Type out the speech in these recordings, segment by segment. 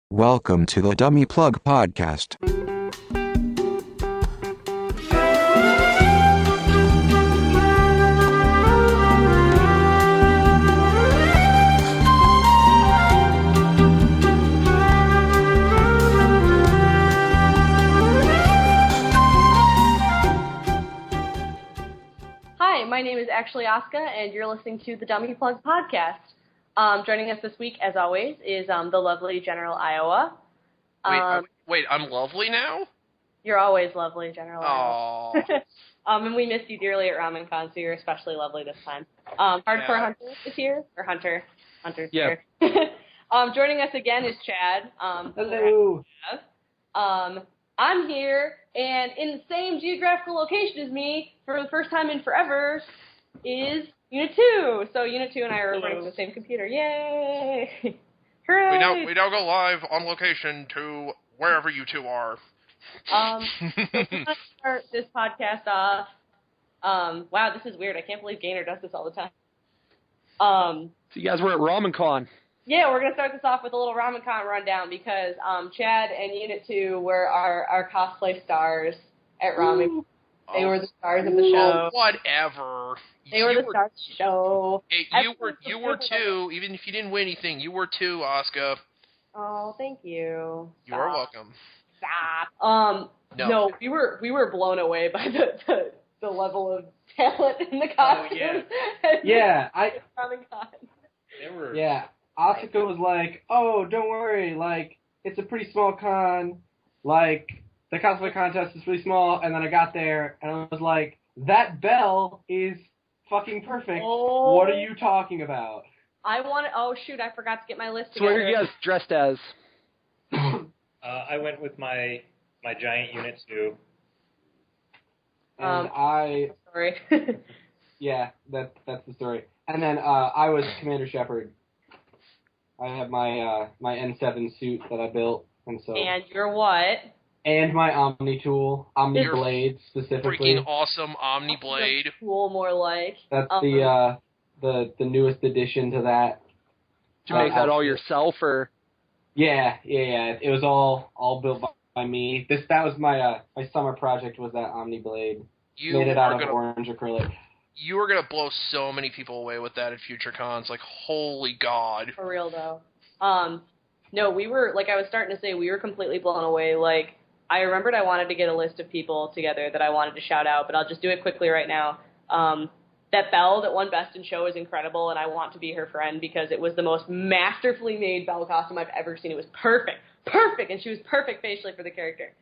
Welcome to the Dummy Plug Podcast. Hi, my name is actually Asuka, and you're listening to the Dummy Plug Podcast. Joining us this week, as always, is the lovely General Iowa. Wait, I'm lovely now? You're always lovely, General Aww. Iowa. And we missed you dearly at Ramencon, so you're especially lovely this time. Hardcore Hunter is here, or Hunter. Hunter's here. Joining us again is Chad. Hello. I'm here, and in the same geographical location as me, for the first time in forever, is Unit 2. So Unit 2 and I are running the same computer. Yay! Hooray! We now go live on location to wherever you two are. So to start this podcast off, wow, this is weird. I can't believe Gaynor does this all the time. So you guys were at Ramencon. Yeah, we're going to start this off with a little Ramencon rundown because Chad and Unit 2 were our cosplay stars at Ramencon. They were the stars of the show. Whatever. They were the stars of the show. You were too, even if you didn't win anything, you were too, Asuka. Oh, thank you. You are welcome. Stop. No, we were blown away by the level of talent in the costumes. Yeah, Ramencon. Yeah, Asuka was like, "Oh, don't worry, like it's a pretty small con, like the cosplay contest is pretty small." And then I got there and I was like, "That bell is fucking perfect. Oh. What are you talking about?" Oh shoot, I forgot to get my list So what together. are you guys dressed as? I went with my giant Unit 2. And Sorry. yeah, that's the story. And then I was Commander Shepard. I have my my N7 suit that I built, and so. And you're what? And my Omni tool, Omni Blade specifically. Freaking awesome Omni Blade. Cool, more like. That's the newest addition to that. Did you make that all yourself, or? Yeah. It was all built by me. That was my my summer project, was that Omni Blade. Made it out of orange acrylic. You are going to blow so many people away with that at future cons. Like, holy God. For real, though. No, we were, like I was starting to say, we were completely blown away. Like, I remembered I wanted to get a list of people together that I wanted to shout out, but I'll just do it quickly right now. That Belle that won Best in Show is incredible, and I want to be her friend because it was the most masterfully made Belle costume I've ever seen. It was perfect, and she was perfect facially for the character.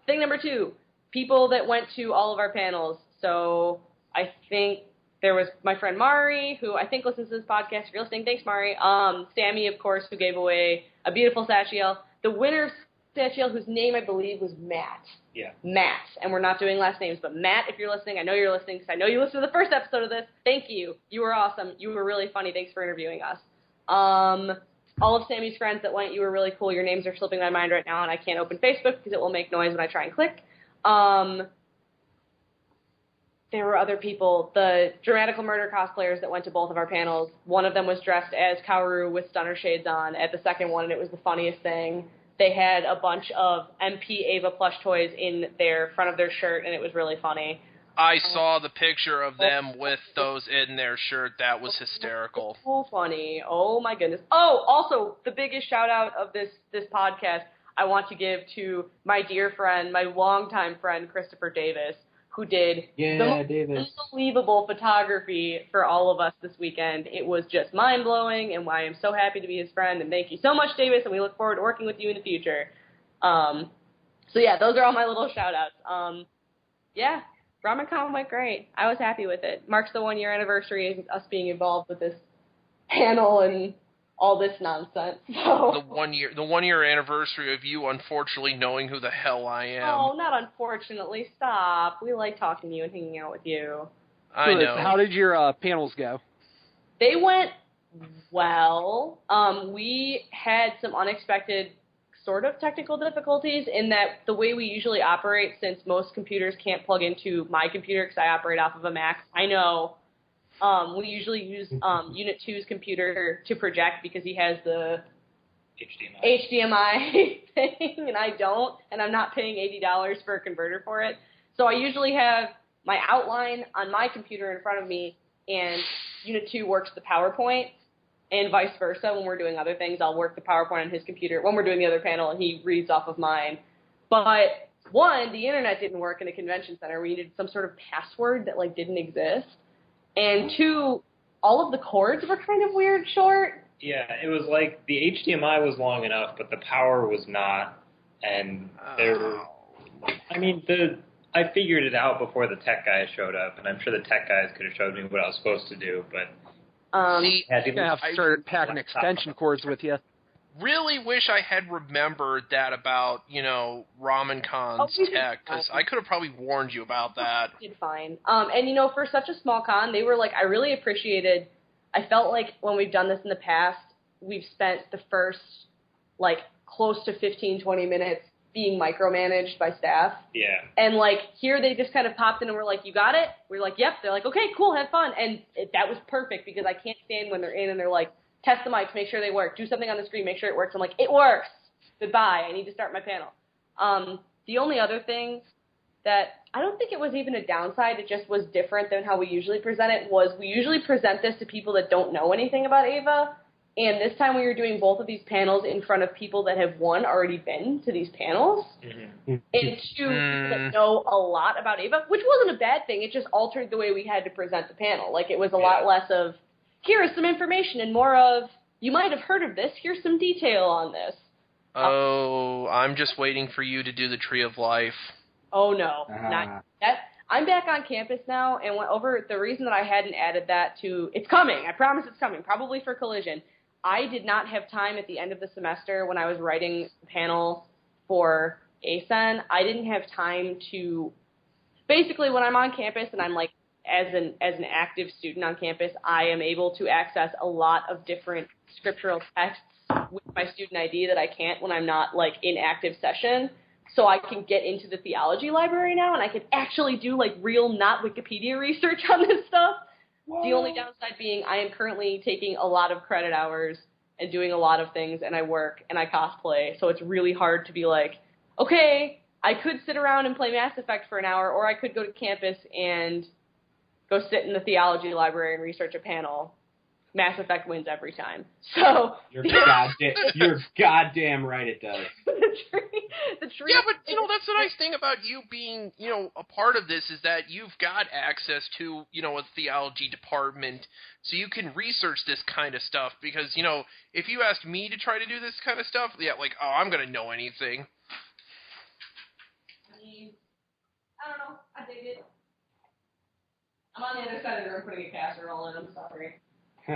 Thing number 2, people that went to all of our panels. So I think there was my friend Mari, who I think listens to this podcast. If you're listening, thanks, Mari. Sammy, of course, who gave away a beautiful Sachiel. The winner of Sachiel, whose name I believe was Matt. Yeah. Matt. And we're not doing last names, but Matt, if you're listening, I know you're listening because I know you listened to the first episode of this. Thank you. You were awesome. You were really funny. Thanks for interviewing us. All of Sammy's friends that went, you were really cool. Your names are slipping my mind right now, and I can't open Facebook because it will make noise when I try and click. There were other people, the Dramatical Murder cosplayers that went to both of our panels. One of them was dressed as Kaoru with stunner shades on at the second one, and it was the funniest thing. They had a bunch of MP Ava plush toys in their front of their shirt, and it was really funny. I saw the picture of them with those in their shirt. That was hysterical. So funny. Oh, my goodness. Oh, also, the biggest shout-out of this podcast I want to give to my dear friend, my longtime friend, Christopher Davis, who did the most unbelievable photography for all of us this weekend. It was just mind-blowing, and I am so happy to be his friend, and thank you so much, Davis, and we look forward to working with you in the future. So, yeah, those are all my little shout-outs. Yeah, Ramencon went great. I was happy with it. Marks the 1-year anniversary of us being involved with this panel and all this nonsense. So. The 1 year anniversary of you unfortunately knowing who the hell I am. Oh, not unfortunately. Stop. We like talking to you and hanging out with you. I know. How did your panels go? They went well. We had some unexpected sort of technical difficulties in that the way we usually operate, since most computers can't plug into my computer because I operate off of a Mac, I know. We usually use Unit 2's computer to project because he has the HDMI thing, and I don't, and I'm not paying $80 for a converter for it. So I usually have my outline on my computer in front of me, and Unit 2 works the PowerPoint, and vice versa. When we're doing other things, I'll work the PowerPoint on his computer. When we're doing the other panel, and he reads off of mine. But, one, the internet didn't work in a convention center. We needed some sort of password that, like, didn't exist. And two, all of the cords were kind of weird short. Yeah, it was like the HDMI was long enough, but the power was not. And I figured it out before the tech guys showed up, and I'm sure the tech guys could have showed me what I was supposed to do, but See, You're going to have to start packing extension cords with you. really wish I had remembered that about, Ramencon's tech, because I could have probably warned you about that. Did fine. And, for such a small con, they were like, I really appreciated, I felt like when we've done this in the past, we've spent the first, like, close to 15, 20 minutes being micromanaged by staff. yeah. And, like, here they just kind of popped in and were like, you got it? We're like, yep. They're like, okay, cool, have fun. And that was perfect because I can't stand when they're in and they're like, test the mics, make sure they work. Do something on the screen, make sure it works. I'm like, it works. Goodbye. I need to start my panel. The only other thing that I don't think it was even a downside, it just was different than how we usually present it, was we usually present this to people that don't know anything about Ava. And this time we were doing both of these panels in front of people that have, one, already been to these panels, Mm-hmm. and two, people that know a lot about Ava, which wasn't a bad thing. It just altered the way we had to present the panel. Like, it was a lot less of, here is some information, and more of, you might have heard of this, here's some detail on this. Oh, I'm just waiting for you to do the Tree of Life. Oh, no. Not that. I'm back on campus now, and went over the reason that I hadn't added that to, it's coming, I promise it's coming, probably for Collision. I did not have time at the end of the semester when I was writing the panel for ASEN. I didn't have time to, basically when I'm on campus and I'm like, as an active student on campus, I am able to access a lot of different scriptural texts with my student ID that I can't when I'm not, like, in active session. So I can get into the theology library now, and I can actually do, like, real, not Wikipedia research on this stuff. Whoa. The only downside being I am currently taking a lot of credit hours and doing a lot of things, and I work, and I cosplay, so it's really hard to be like, okay, I could sit around and play Mass Effect for an hour, or I could go to campus and go sit in the theology library and research a panel. Mass Effect wins every time. So You're goddamn right it does. the tree. Yeah, but, that's the nice thing about you being, a part of this is that you've got access to, a theology department, so you can research this kind of stuff, because, if you asked me to try to do this kind of stuff, I'm going to know anything. I don't know. I dig it. I'm on the other side of the room putting a casserole in. I'm sorry. So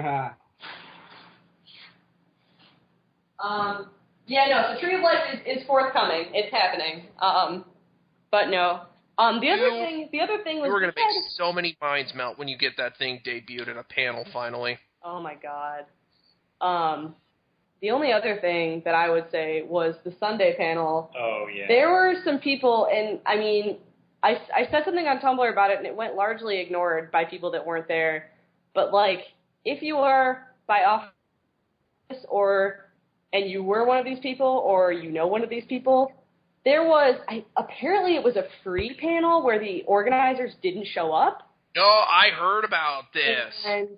Tree of Life is forthcoming. It's happening. But no. The other thing was you were going to make so many minds melt when you get that thing debuted in a panel finally. Oh my god. The only other thing that I would say was the Sunday panel. Oh yeah. There were some people, and I mean, I said something on Tumblr about it, and it went largely ignored by people that weren't there. But, like, if you are by office and you were one of these people, or one of these people, there was, apparently it was a free panel where the organizers didn't show up. No, I heard about this. And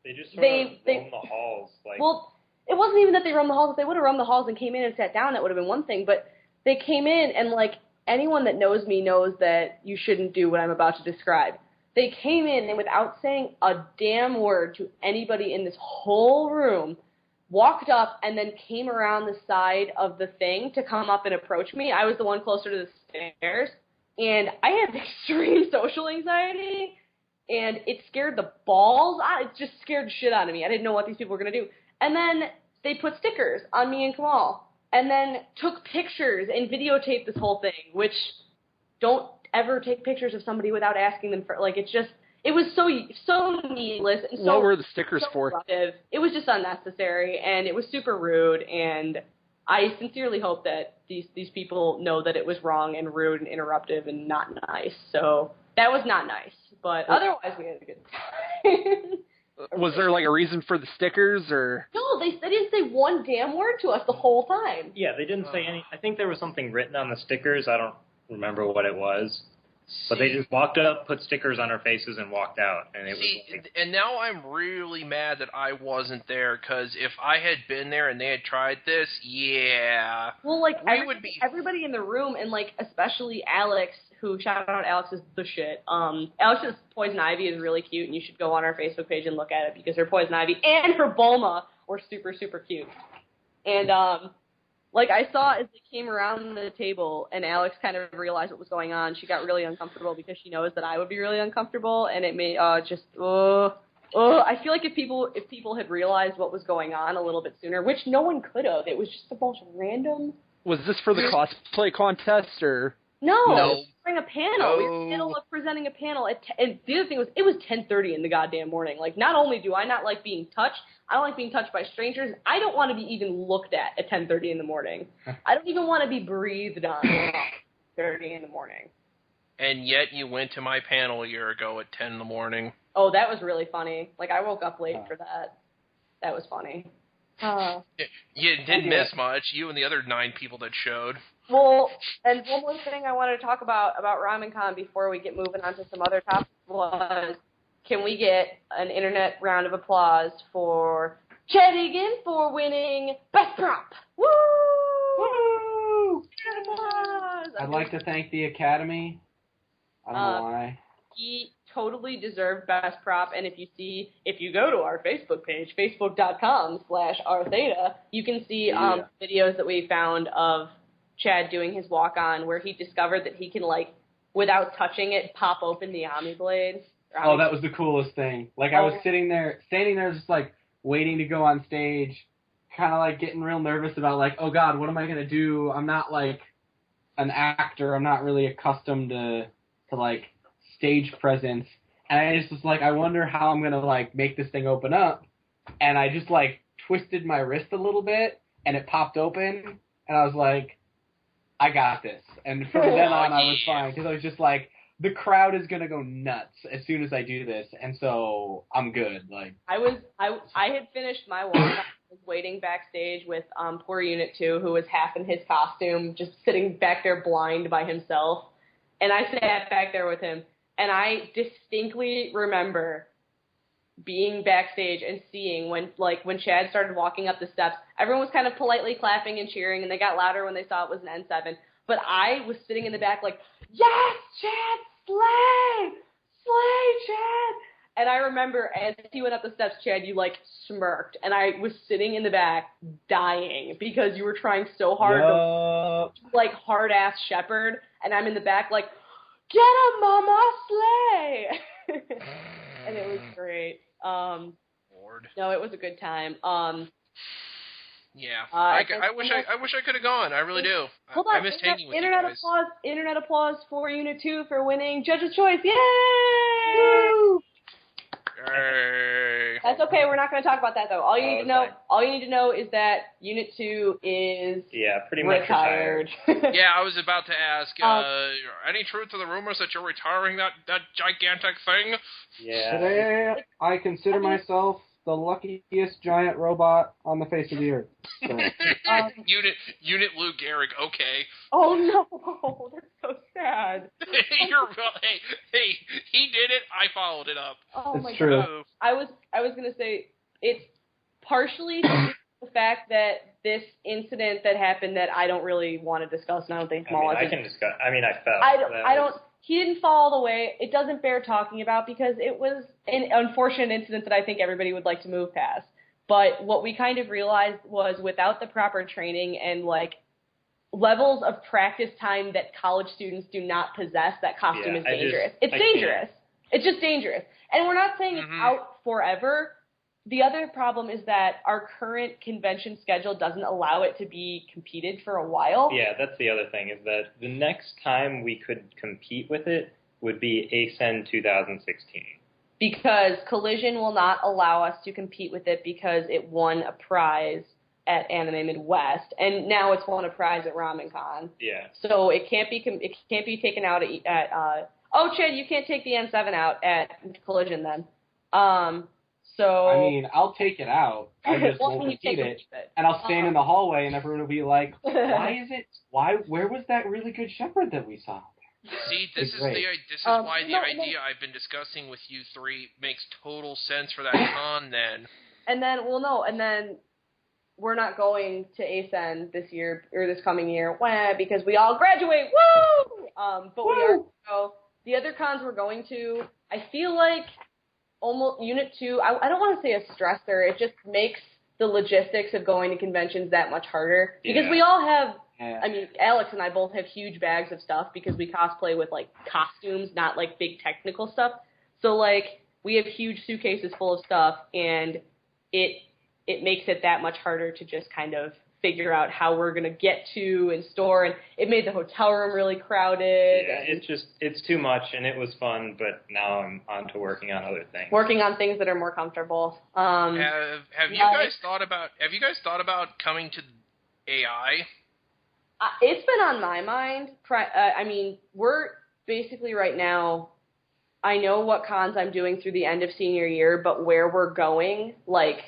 they just sort of roamed the halls. Well, it wasn't even that they roamed the halls. If they would have roamed the halls and came in and sat down, that would have been one thing. But they came in, and, like, anyone that knows me knows that you shouldn't do what I'm about to describe. They came in, and without saying a damn word to anybody in this whole room, walked up and then came around the side of the thing to come up and approach me. I was the one closer to the stairs, and I have extreme social anxiety, and it scared the balls out. It just scared the shit out of me. I didn't know what these people were going to do. And then they put stickers on me and Kamal, and then took pictures and videotaped this whole thing, which don't ever take pictures of somebody without asking them for, like, it was so needless and so. What were the stickers for? Disruptive. It was just unnecessary, and it was super rude, and I sincerely hope that these people know that it was wrong and rude and interruptive and not nice. So that was not nice, but otherwise we had a good time. Was there like a reason for the stickers, or? No, they didn't say one damn word to us the whole time. Yeah, they didn't say any. I think there was something written on the stickers. I don't remember what it was. But they just walked up, put stickers on our faces, and walked out. And it was like, and now I'm really mad that I wasn't there, because if I had been there and they had tried this, yeah. Well, like, everybody in the room, and, like, especially Alex, who, shout out Alex, is the shit. Alex's Poison Ivy is really cute, and you should go on our Facebook page and look at it, because her Poison Ivy and her Bulma were super, super cute. And, like, I saw as they came around the table and Alex kind of realized what was going on, she got really uncomfortable because she knows that I would be really uncomfortable, and it made, I feel like if people had realized what was going on a little bit sooner, which no one could have, it was just a bunch of random... Was this for the cosplay contest, or? No. During a panel. No. We were in the middle of presenting a panel. And the other thing was, it was 10:30 in the goddamn morning. Like, not only do I not like being touched, I don't like being touched by strangers. I don't want to be even looked at 10:30 in the morning. I don't even want to be breathed on at 10:30 in the morning. And yet you went to my panel a year ago at 10 in the morning. Oh, that was really funny. Like, I woke up late for that. That was funny. You didn't miss much, you and the other 9 people that showed. Well, and one more thing I wanted to talk about Ramencon before we get moving on to some other topics was, can we get an internet round of applause for Chad Egan for winning Best Prop? Woo! Woo! Applause! I'd like to thank the Academy. I don't know why. He totally deserved Best Prop, and if you go to our Facebook page, facebook.com/rtheta, you can see videos that we found of Chad doing his walk-on, where he discovered that he can, like, without touching it, pop open the Ami blade. Oh, that was the coolest thing. Like, I was standing there just, like, waiting to go on stage, kind of, like, getting real nervous about, like, oh, God, what am I going to do? I'm not, like, an actor. I'm not really accustomed to like, stage presence. And I just was like, I wonder how I'm going to, like, make this thing open up. And I just, like, twisted my wrist a little bit, and it popped open, and I was like, I got this. And from then on, I was fine, because I was just like, the crowd is going to go nuts as soon as I do this, and so I'm good. Like, I had finished my walk. I was waiting backstage with poor Unit 2, who was half in his costume, just sitting back there blind by himself. And I sat back there with him, and I distinctly remember being backstage and seeing when Chad started walking up the steps, everyone was kind of politely clapping and cheering, and they got louder when they saw it was an N7. But I was sitting in the back like, yes, Chad, slay, Chad. And I remember as he went up the steps, Chad, you, like, smirked, and I was sitting in the back dying because you were trying so hard to, like, hard-ass shepherd, and I'm in the back like, get him, mama, slay. And it was great. Lord. No, it was a good time. Yeah, I wish I could have gone. I really do. Hold I on. miss hanging with you guys. Internet applause for Unit 2 for winning Judge's Choice. Yay! Yay! That's okay. We're not going to talk about that though. All you need to know is that Unit 2 is pretty much retired. Yeah, I was about to ask. Any truth to the rumors that you're retiring that gigantic thing? Yeah. Today, I consider myself the luckiest giant robot on the face of the earth. So. Unit Lou Gehrig. Okay. Oh no, that's so sad. Hey, he did it. I followed it up. Oh it's my true. God. I was gonna say it's partially the fact that this incident that happened that I don't really want to discuss, and I don't think I can discuss. I fell. He didn't fall all the way. It doesn't bear talking about because it was an unfortunate incident that I think everybody would like to move past. But what we kind of realized was without the proper training and, like, levels of practice time that college students do not possess, that costume is dangerous. It's dangerous. It's just dangerous. And we're not saying it's out forever. The other problem is that our current convention schedule doesn't allow it to be competed for a while. Yeah, that's the other thing, is that the next time we could compete with it would be ACEN 2016. Because Collision will not allow us to compete with it because it won a prize at Anime Midwest, and now it's won a prize at Ramencon. Yeah. So it can't be taken out at Chad, you can't take the N7 out at Collision then. So I mean, I'll take it out. I just well, won't you repeat can't it. keep it. And I'll stand in the hallway, and everyone will be like, where was that really good shepherd that we saw? See, this is great. why the idea I've been discussing with you three makes total sense for that con then. And then we're not going to ASEN this year or this coming year, because we all graduate. Woo! But we are the other cons we're going to. I feel like almost Unit 2. I don't want to say a stressor. It just makes the logistics of going to conventions that much harder because we all have. I mean, Alex and I both have huge bags of stuff because we cosplay with, like, costumes, not, like, big technical stuff. So, like, we have huge suitcases full of stuff, and it makes it that much harder to just kind of figure out how we're going to get to and store. And it made the hotel room really crowded. Yeah, it's too much, and it was fun, but now I'm on to working on other things. Working on things that are more comfortable. Have you guys thought about coming to AI? It's been on my mind. I mean, we're basically right now, I know what cons I'm doing through the end of senior year, but where we're going, like,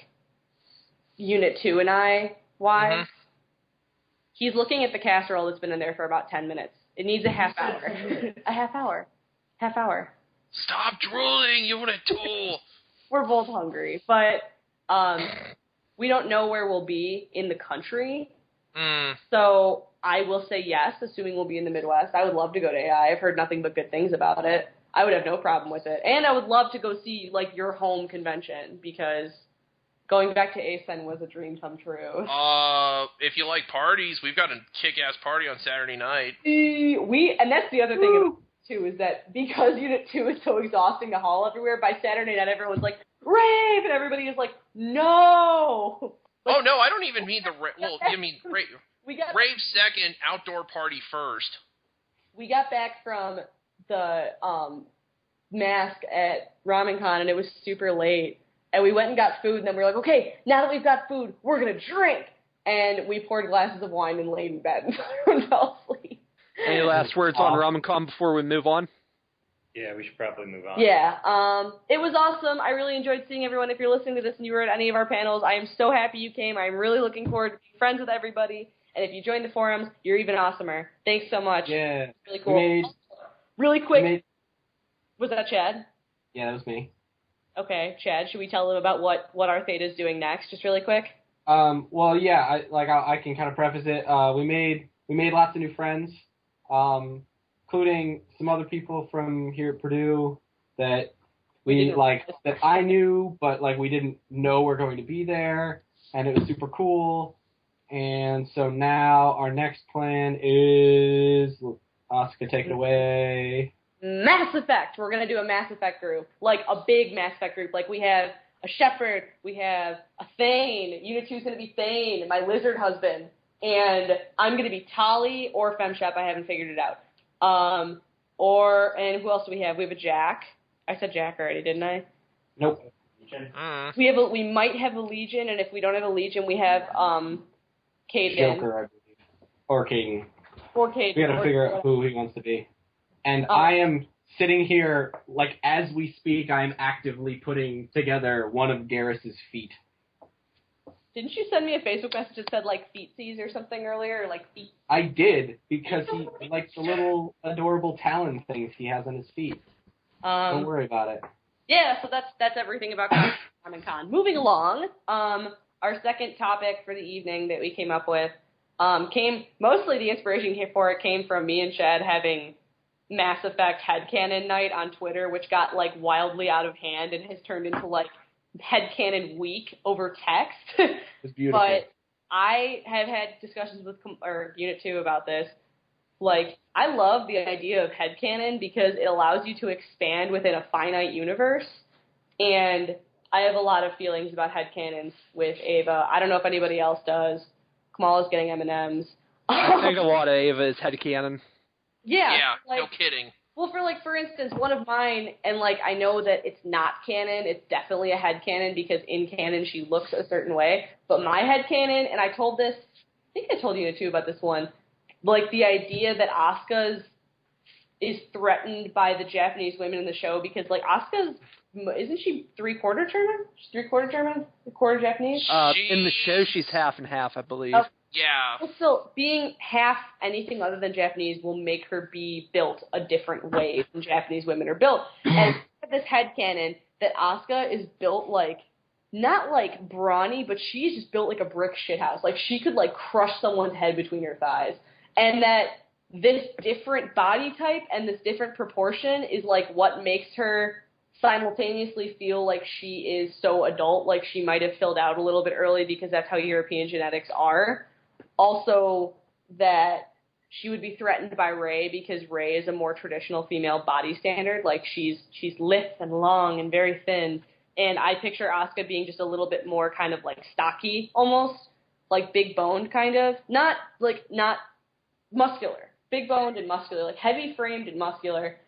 Unit 2 and I, he's looking at the casserole that's been in there for about 10 minutes. It needs a half hour. Half hour. Stop drooling, you want a tool. We're both hungry, but we don't know where we'll be in the country. So I will say yes, assuming we'll be in the Midwest. I would love to go to AI. I've heard nothing but good things about it. I would have no problem with it. And I would love to go see, like, your home convention, because going back to ASEN was a dream come true. If you like parties, we've got a kick-ass party on Saturday night. And that's the other thing about it, too, is that because Unit 2 is so exhausting to haul everywhere, by Saturday night everyone's like, rave! And everybody is like, no! Like, oh, no, I don't even mean rave second, outdoor party first. We got back from the mask at Ramencon, and it was super late. And we went and got food, and then we were like, okay, now that we've got food, we're going to drink. And we poured glasses of wine and laid in bed and everyone fell asleep. Any last words on Ramencon before we move on? Yeah, we should probably move on. Yeah, it was awesome. I really enjoyed seeing everyone. If you're listening to this and you were at any of our panels, I am so happy you came. I'm really looking forward to being friends with everybody. And if you joined the forums, you're even awesomer. Thanks so much. Yeah. Really cool. Really quick. Was that Chad? Yeah, that was me. Okay, Chad, should we tell them about what our Theta is doing next, just really quick? Well, yeah, I can kind of preface it. We made lots of new friends, including some other people from here at Purdue that that I knew, but like we didn't know were going to be there, and it was super cool. And so now our next plan is Asuka, take it away. Mass Effect. We're going to do a Mass Effect group, like a big Mass Effect group. Like we have a Shepard, we have a Thane. Unit 2 is going to be Thane, my lizard husband. And I'm going to be Tali or FemShep. I haven't figured it out. And who else do we have? We have a Jack. I said Jack already, didn't I? Nope. We might have a Legion, and if we don't have a Legion, we have Caden. Joker, I believe. Or Caden. Or Caden. We got to figure out who he wants to be. And I am sitting here, like, as we speak, I am actively putting together one of Garrus's feet. Didn't you send me a Facebook message that said, like, feetsies or something earlier? Or, like, feet? I did, because he likes the little adorable talon things he has on his feet. Don't worry about it. Yeah, so that's everything about Ramencon. Moving along, our second topic for the evening that we came up with mostly the inspiration for it came from me and Chad having Mass Effect headcanon night on Twitter, which got, like, wildly out of hand and has turned into, like, headcanon week over text. It's beautiful. But I have had discussions with Unit 2 about this. Like, I love the idea of headcanon because it allows you to expand within a finite universe. And I have a lot of feelings about headcanons with Ava. I don't know if anybody else does. Kamala's getting M&Ms. I think a lot of Ava is headcanon. Yeah, like, no kidding. Well, for instance, one of mine, and, like, I know that it's not canon, it's definitely a headcanon because in canon she looks a certain way, but my headcanon, and I think I told you too about this one, like, the idea that Asuka is threatened by the Japanese women in the show because, like, Asuka's isn't she 3/4 German? She's 3/4 German, 1/4 Japanese. In the show, she's half and half, I believe. Oh. Yeah. Well, still, being half anything other than Japanese will make her be built a different way than Japanese women are built. And this headcanon that Asuka is built like, not like brawny, but she's just built like a brick shithouse. Like, she could like crush someone's head between her thighs. And that this different body type and this different proportion is like what makes her simultaneously feel like she is so adult, like she might have filled out a little bit early because that's how European genetics are. Also, that she would be threatened by Rey because Rey is a more traditional female body standard. Like, she's lithe and long and very thin. And I picture Asuka being just a little bit more kind of like stocky, almost like big boned, kind of not muscular, big boned and muscular, like heavy framed and muscular.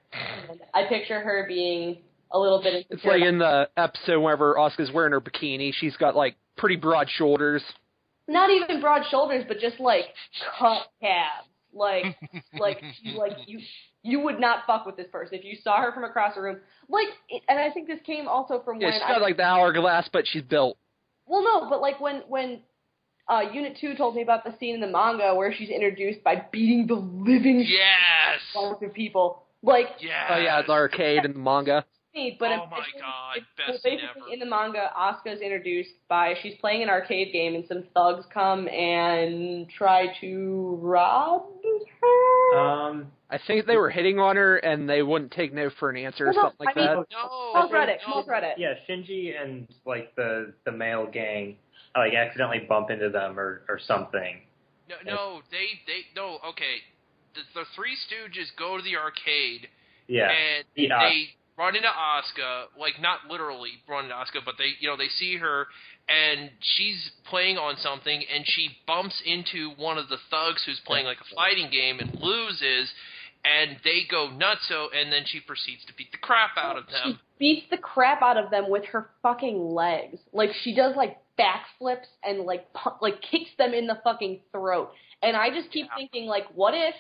And I picture her being a little bit. It's like in the episode whenever Asuka's wearing her bikini, she's got like pretty broad shoulders. Not even broad shoulders, but just like cut calves. Like you would not fuck with this person if you saw her from across the room. And I think this came also from when she's got like the hourglass, but she's built. Well, no, but like when Unit 2 told me about the scene in the manga where she's introduced by beating the living out of people. Like, oh yeah, the arcade in the manga. But oh my god, best basically ever. In the manga, Asuka's introduced by, she's playing an arcade game and some thugs come and try to rob her? I think they were hitting on her and they wouldn't take no for an answer or something like that. Small credit. Yeah, Shinji and like the male gang like accidentally bump into them or something. No, okay. The Three Stooges go to the arcade. Yeah. And they run into Asuka, like not literally run into Asuka, but they see her and she's playing on something and she bumps into one of the thugs who's playing like a fighting game and loses, and they go nutso, and then she proceeds to beat the crap out of them. She beats the crap out of them with her fucking legs. Like, she does like backflips and like kicks them in the fucking throat. And I just keep thinking, like, what if,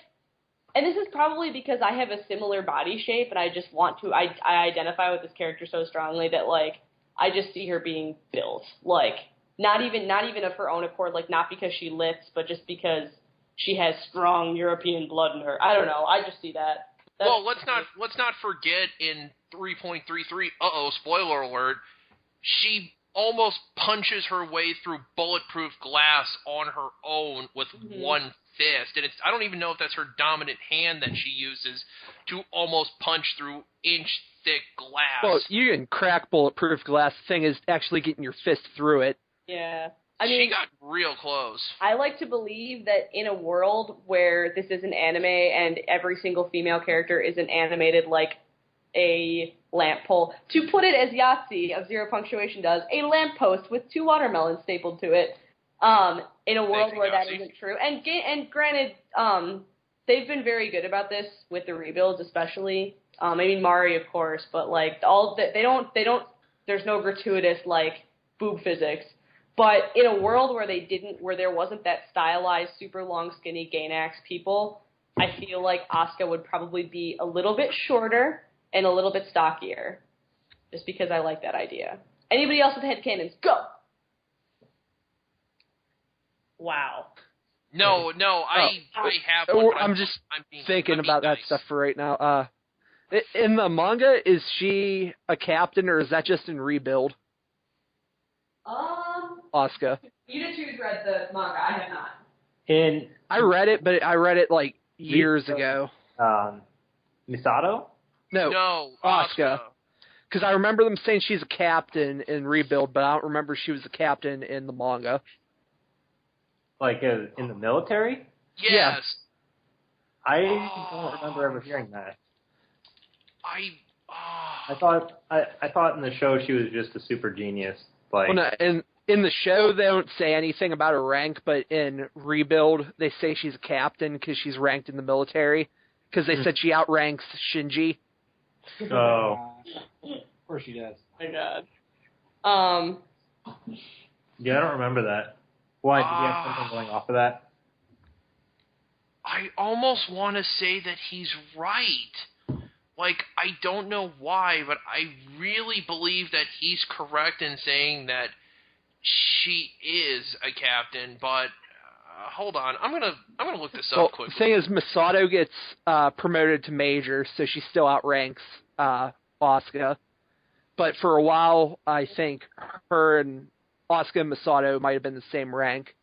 and this is probably because I have a similar body shape and I just want to, I identify with this character so strongly that, like, I just see her being built. Like, not even of her own accord, like, not because she lifts, but just because she has strong European blood in her. I don't know. I just see that. Well, let's not forget in 3.33, spoiler alert, she almost punches her way through bulletproof glass on her own with one fist. And I don't even know if that's her dominant hand that she uses to almost punch through inch-thick glass. Well, you can crack bulletproof glass. The thing is actually getting your fist through it. Yeah. I mean, she got real close. I like to believe that in a world where this is an anime and every single female character isn't animated like a lamp pole, to put it as Yahtzee of Zero Punctuation does, a lamppost with 2 watermelons stapled to it, in a world where that isn't true. And granted, they've been very good about this with the rebuilds, especially. I mean, Mari, of course, but like they don't. There's no gratuitous like boob physics. But in a world where there wasn't that stylized, super long, skinny Gainax people, I feel like Asuka would probably be a little bit shorter and a little bit stockier, just because I like that idea. Anybody else with headcanons? Go! Wow. No, I have one. I'm just thinking about that stuff for right now. In the manga, is she a captain, or is that just in Rebuild? Asuka. You two's read the manga. I have not. I read it, but I read it like years ago. Misato? No, Asuka. Because I remember them saying she's a captain in Rebuild, but I don't remember she was a captain in the manga. Like in the military? Yes. Yeah. I don't remember ever hearing that. I thought in the show she was just a super genius. Like, well, no, in the show, they don't say anything about her rank, but in Rebuild, they say she's a captain because she's ranked in the military, because they said she outranks Shinji. Oh. Of course she does. My God. Yeah, I don't remember that. Why? Did you have something going off of that? I almost want to say that he's right, like, I don't know why, but I really believe that he's correct in saying that she is a captain, but hold on. I'm gonna look this up quickly. The thing is, Misato gets promoted to major, so she still outranks Asuka. But for a while, I think her and Asuka and Misato might have been the same rank.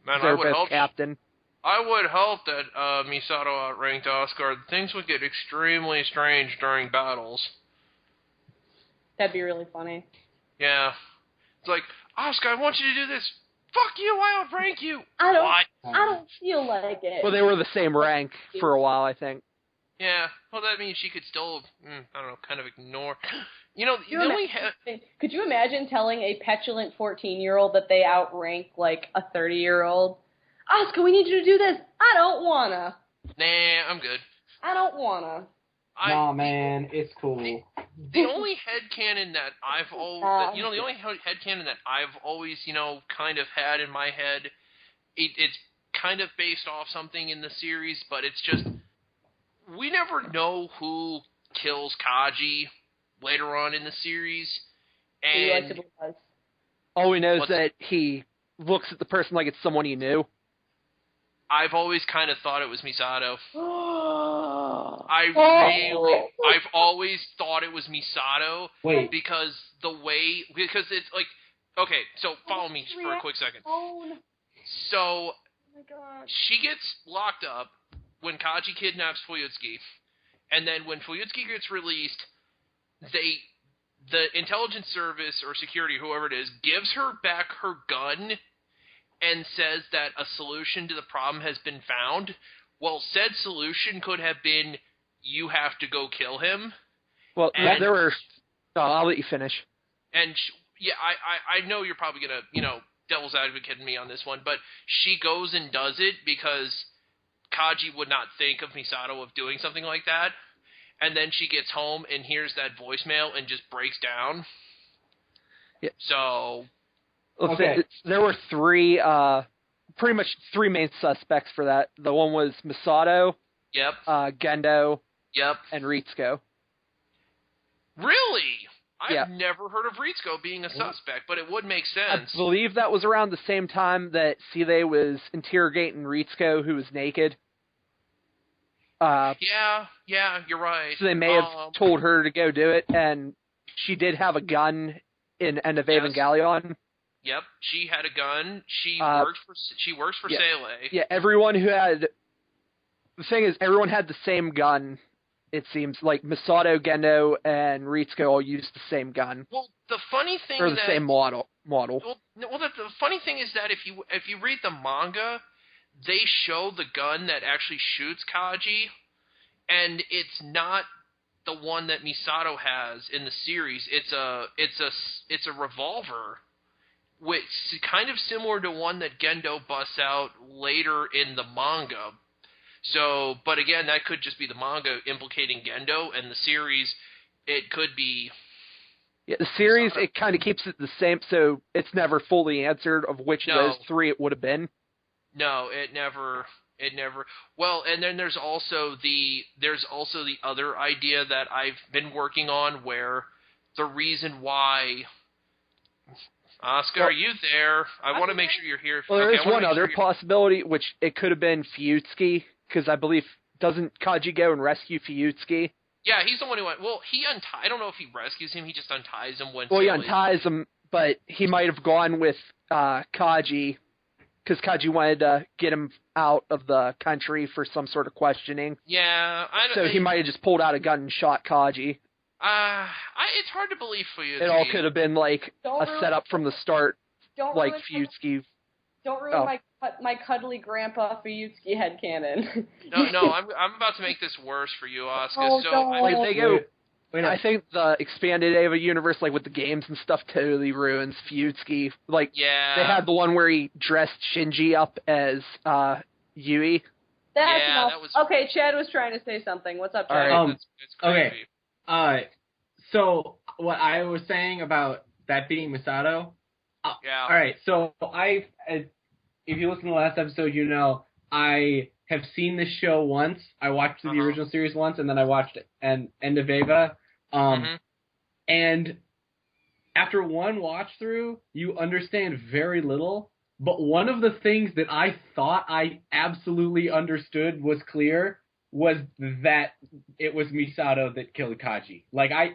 Man, They were both captain. I would hope that Misato outranked Asuka. Things would get extremely strange during battles. That'd be really funny. Yeah. It's like, Asuka, I want you to do this. Fuck you, I outrank you. I What? don't feel like it. Well, they were the same rank for a while, I think. Yeah. Well, that means she could still, I don't know, kind of ignore. You know, the only could you imagine telling a petulant 14-year-old that they outrank, like, a 30-year-old? Asuka, we need you to do this. I don't wanna. Nah, I'm good. I don't wanna. Nah, man, it's cool. The only headcanon that I've always, the only headcanon that I've always, kind of had in my head, it's kind of based off something in the series, but it's just, we never know who kills Kaji later on in the series. And all we know is that he looks at the person like it's someone he knew. I've always kind of thought it was Misato. I've always thought it was Misato. Wait. Because it's like, okay, so follow me for a quick second. So, oh my God. She gets locked up when Kaji kidnaps Fuyutsuki, and then when Fuyutsuki gets released, the intelligence service or security, whoever it is, gives her back her gun and says that a solution to the problem has been found. Well, said solution could have been, you have to go kill him. Well, there were... I'll let you finish. And, I know you're probably going to, devil's advocate me on this one, but she goes and does it because Kaji would not think of Misato of doing something like that. And then she gets home and hears that voicemail and just breaks down. Yeah. So... Okay. There were pretty much three main suspects for that. The one was Misato, Yep. Gendo, Yep. and Ritsuko. Really? I've never heard of Ritsuko being a suspect, but it would make sense. I believe that was around the same time that Sile was interrogating Ritsuko, who was naked. Yeah, you're right. So they may have told her to go do it, and she did have a gun in End of Evangelion. Yep, she had a gun. She works for Sele. Yeah, everyone had the same gun. It seems like Misato, Gendo, and Ritsuko all used the same gun. Well, the funny thing or the same model. Well, the funny thing is that if you read the manga, they show the gun that actually shoots Kaji, and it's not the one that Misato has in the series. It's a revolver, which is kind of similar to one that Gendo busts out later in the manga. So, but again, that could just be the manga implicating Gendo, and the series, it could be... Yeah, the series, it kind of keeps it the same, so it's never fully answered of which of those three it would have been. No, it never... Well, and then there's also the other idea that I've been working on, where the reason why... Asuka, are you there? I want to make sure you're here. Well, there is one other possibility, which it could have been Fuyutsuki, because I believe, doesn't Kaji go and rescue Fuyutsuki? Yeah, he's the one who went, well, I don't know if he rescues him, he just unties him when... Well, he unties him, but he might have gone with Kaji, because Kaji wanted to get him out of the country for some sort of questioning. Yeah, he might have just pulled out a gun and shot Kaji. It's hard to believe Fuyutsuki. It all could have been like a setup from the start, like Fuyutsuki. Don't ruin my cuddly grandpa Fuyutsuki headcanon. No, I'm about to make this worse for you, Asuka. I think the expanded Eva universe, like with the games and stuff, totally ruins Fuyutsuki. Like, they had the one where he dressed Shinji up as Yui. That was... Okay, Chad was trying to say something. What's up, Chad? It's crazy. Okay. So what I was saying about that being Misato. Yeah. All right. So if you listen to the last episode, I have seen this show once. I watched the original series once, and then I watched End of Eva. And after one watch through, you understand very little. But one of the things that I thought I absolutely understood was clear was that it was Misato that killed Kaji. Like I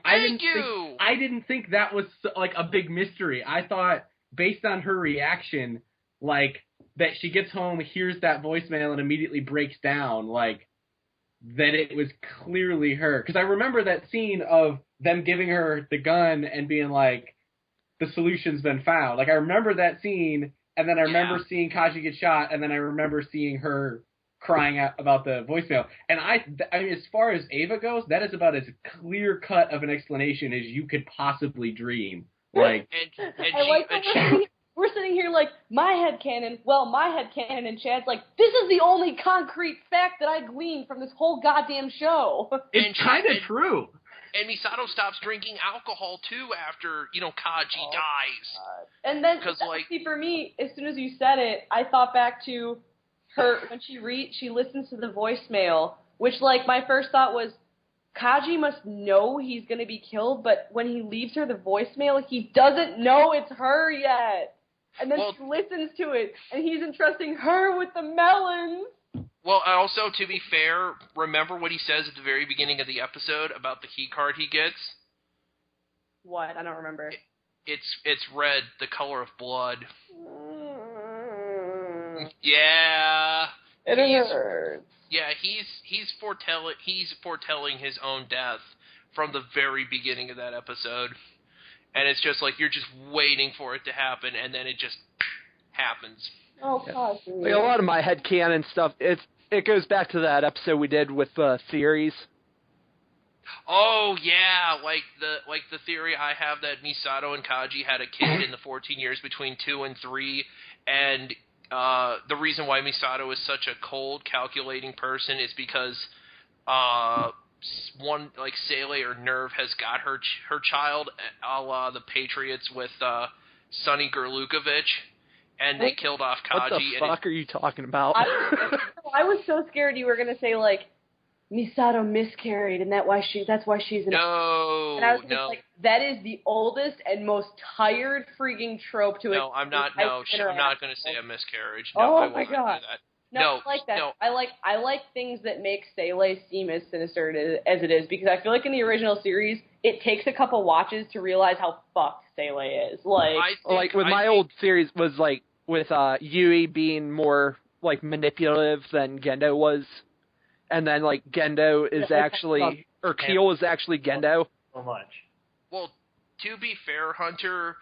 didn't think that was like a big mystery. I thought based on her reaction, like that she gets home, hears that voicemail, and immediately breaks down, like that it was clearly her. Because I remember that scene of them giving her the gun and being like, the solution's been found. Like I remember that scene. And then I remember seeing Kaji get shot, and then I remember seeing her crying out about the voicemail. And I mean, as far as Ava goes, that is about as clear cut of an explanation as you could possibly dream. Like, we're sitting here like my headcanon. Well, my headcanon, and Chad's like, this is the only concrete fact that I gleaned from this whole goddamn show. It's kind of true. And Misato stops drinking alcohol, too, after, Kaji dies. And then, see, for me, as soon as you said it, I thought back to her, when she listens to the voicemail, which, like, my first thought was, Kaji must know he's going to be killed, but when he leaves her the voicemail, he doesn't know it's her yet. And then she listens to it, and he's entrusting her with the melons. Well, also, to be fair, remember what he says at the very beginning of the episode about the key card he gets? What? I don't remember. It's red, the color of blood. Yeah. It hurts. Yeah, he's foretelling his own death from the very beginning of that episode. And it's just like you're just waiting for it to happen, and then it just happens. Oh, God. Like a lot of my headcanon stuff, it goes back to that episode we did with theories. Oh yeah, like the theory I have that Misato and Kaji had a kid in the 14 years between 2 and 3, and the reason why Misato is such a cold, calculating person is because one like Sele or Nerve has got her child, a la the Patriots with Sonny Gerlukovich. And they killed off Kaji. What the fuck are you talking about? I was so scared you were going to say, like, Misato miscarried, and that's why she's an... No, and I was like, that is the oldest and most tired freaking trope to it. No, I'm not going to say a miscarriage. No, oh, I my God. Do that. No, I like that. No. I like things that make Sele seem as sinister as it is, because I feel like in the original series, it takes a couple watches to realize how fucked Sele is. Like my old series was like with Yui being more like manipulative than Gendo was, and then like Gendo is actually Keel is actually Gendo. So much. Well, to be fair, Hunter,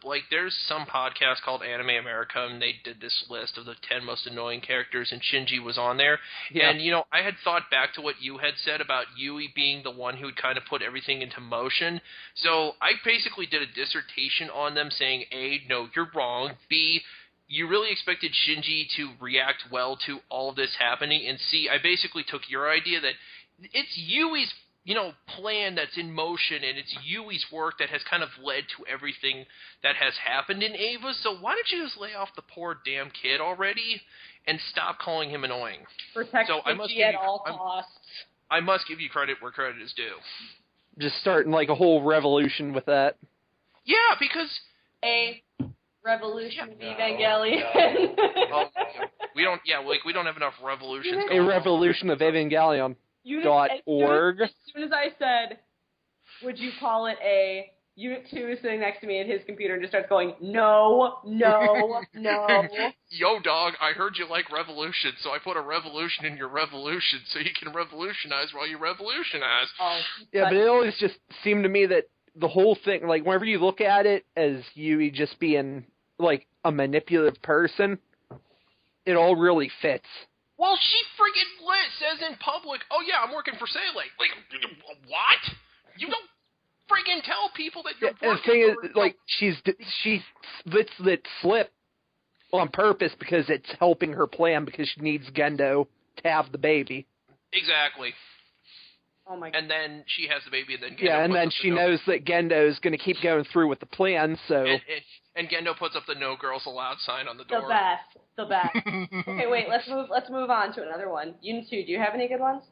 like there's some podcast called Anime America, and they did this list of the 10 most annoying characters, and Shinji was on there. Yeah. And I had thought back to what you had said about Yui being the one who would kind of put everything into motion. So I basically did a dissertation on them, saying A, no, you're wrong. B, you really expected Shinji to react well to all of this happening, and C, I basically took your idea that it's Yui's plan that's in motion, and it's Yui's work that has kind of led to everything that has happened in Ava, so why don't you just lay off the poor damn kid already and stop calling him annoying? Protect Shinji at all costs. I must give you credit where credit is due. Just starting like a whole revolution with that. Yeah, because... A revolution of Evangelion. We don't have enough revolutions. A revolution of Evangelion. .org. As soon as I said, would you call it a... Unit 2 is sitting next to me at his computer and just starts going, no. Yo, dog, I heard you like revolution, so I put a revolution in your revolution so you can revolutionize while you revolutionize. Oh, yeah, but it always just seemed to me that the whole thing, like, whenever you look at it as Yui just being, like, a manipulative person, it all really fits. Well, she friggin' says in public, oh yeah, I'm working for Sele. Like, what? You don't friggin' tell people that you're working for... And the thing is, for... like, she lets it slip on purpose because it's helping her plan because she needs Gendo to have the baby. Exactly. Oh my God. And then she has the baby, and then Gendo yeah, and then she knows that Gendo is going to keep going through with the plan, so... And Gendo puts up the no girls allowed sign on the door. The best. Okay, wait. Let's move on to another one. Yunsu, do you have any good ones?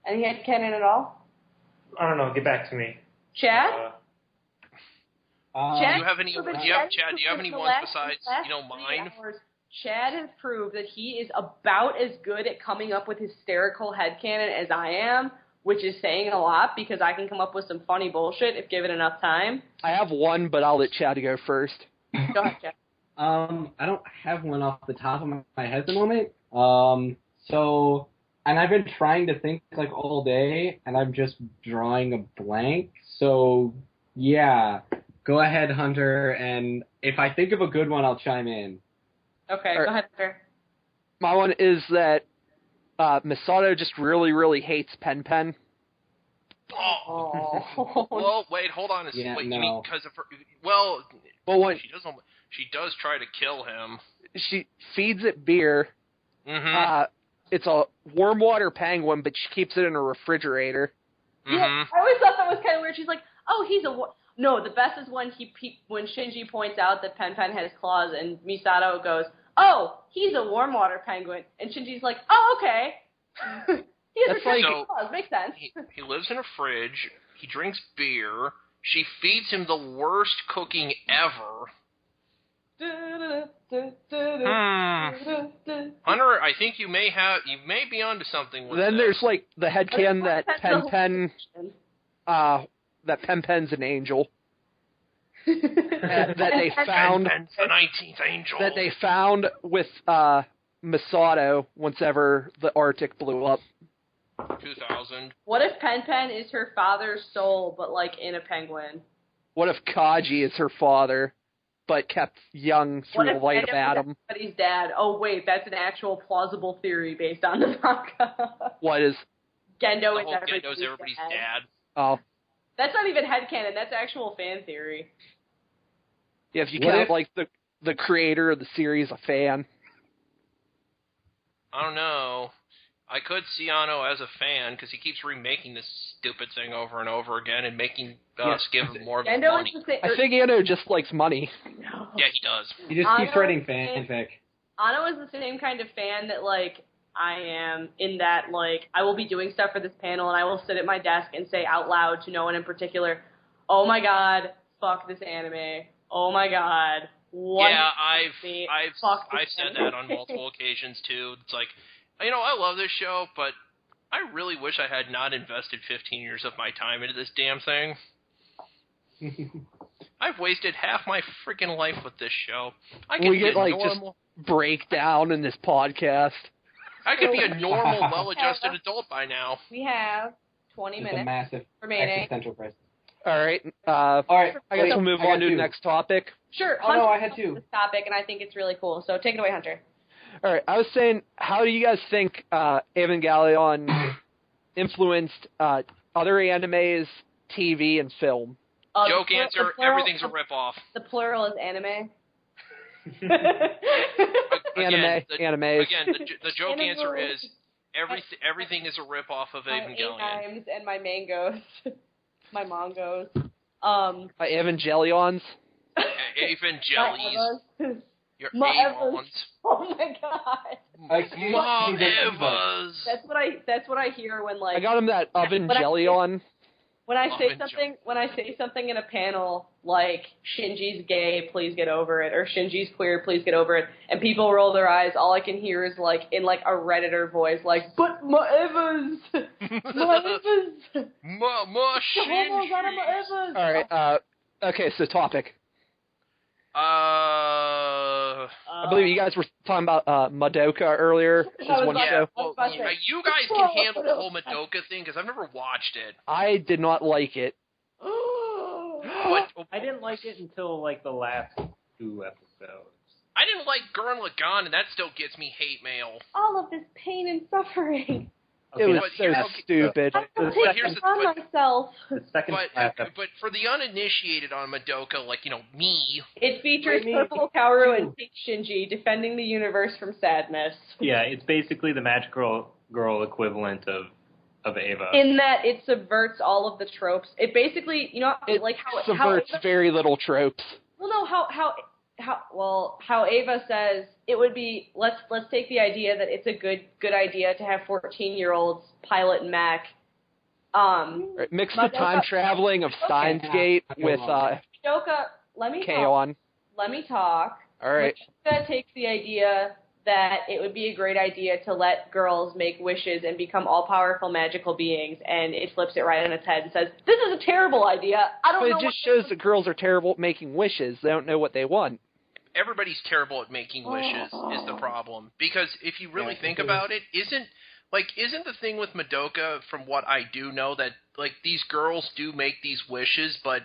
Any headcanon at all? I don't know. Get back to me. Chad? Do Chad? you have any? Do you have any ones besides mine? Chad has proved that he is about as good at coming up with hysterical headcanon as I am, which is saying a lot because I can come up with some funny bullshit if given enough time. I have one, but I'll let Chad go first. Go ahead, Chad. I don't have one off the top of my head at the moment. And I've been trying to think like all day, and I'm just drawing a blank. So, yeah. Go ahead, Hunter, and if I think of a good one, I'll chime in. Okay, go ahead, Hunter. My one is that Misato just really, really hates Pen Pen. Oh. Well, wait, hold on a second. Yeah, Wait, no. you mean because of her? Well, she does try to kill him. she feeds it beer. Mm-hmm. It's a warm water penguin, but she keeps it in a refrigerator. Mm-hmm. Yeah, I always thought that was kind of weird. She's like, oh, he's a... No, the best is when when Shinji points out that Pen Pen has claws, and Misato goes, oh, he's a warm water penguin. And Shinji's like, oh, okay. He has claws. Makes sense. He lives in a fridge. He drinks beer. She feeds him the worst cooking ever. Hunter, I think you may be onto something with Then this. there's like the headcanon that that Pen Pen's an angel. that they found Pen Pen's the 19th angel. That they found with Misato once ever the Arctic blew up. 2000. What if Pen Pen is her father's soul, but like in a penguin? What if Kaji is her father, but kept young through the light of Adam? But he's dad. Oh wait, that's an actual plausible theory based on the manga. What is? Gendo Gendo's everybody's dad. Oh. That's not even headcanon, that's actual fan theory. Yeah, if you count like the creator of the series a fan. I don't know. I could see Ano as a fan because he keeps remaking this stupid thing over and over again and making us give him more of his money. I think Ano just likes money. No. Yeah, he does. He just keeps writing fanfic. Ano is the same kind of fan that, like, I am, in that, like, I will be doing stuff for this panel and I will sit at my desk and say out loud to no one in particular, oh my god, fuck this anime. Oh my god. Yeah, I've said that on multiple occasions too. It's like, you know, I love this show, but I really wish I had not invested 15 years of my time into this damn thing. I've wasted half my freaking life with this show. We get like just breakdown in this podcast. I could be a normal, well-adjusted adult by now. We have 20 minutes a massive remaining. existential crisis. All right. All right. I guess we'll move on to the next topic. Sure. Oh, Hunter no, I had two. This topic, and I think it's really cool. So take it away, Hunter. All right. I was saying, how do you guys think Evangelion influenced other animes, TV, and film? Joke answer, everything's a ripoff. The plural is anime. Animes. Again, the joke answer is everything is a ripoff of Evangelion. My A-Nimes and my mangoes. My mongos. My Evangelions. Evangelies. Your My Avons. Oh my god. Mom Evas. That's what I hear when like I got him that Evangelion. When I say something in a panel like Shinji's gay, please get over it, or Shinji's queer, please get over it, and people roll their eyes, all I can hear is like in like a Redditor voice, like, but my Evas, my Evas, my Shinji. All right. Okay. So topic. I believe you guys were talking about Madoka earlier. Well, you guys can handle the whole Madoka thing because I've never watched it. I did not like it. I didn't like it until like the last 2 episodes. I didn't like Gurren Lagann, and that still gets me hate mail. All of this pain and suffering. It was so stupid. I have to take it on myself. But for the uninitiated on Madoka, like, you know, me. It features Purple Kaoru and Pink Shinji defending the universe from sadness. Yeah, it's basically the Magic Girl equivalent of Ava. In that it subverts all of the tropes. It basically, you know, it like how subverts very little tropes. Well, no, how how Ava says it would be. Let's take the idea that it's a good idea to have 14-year-olds pilot mech. Mix the time traveling of Steins Gate with Madoka, let me K-On! Let me talk. All right. Madoka takes the idea that it would be a great idea to let girls make wishes and become all-powerful magical beings, and it flips it right on its head and says, this is a terrible idea. I don't know. But it just shows that girls are terrible at making wishes. They don't know what they want. Everybody's terrible at making wishes is the problem. Because if you really think about it, isn't the thing with Madoka, from what I do know, that like these girls do make these wishes, but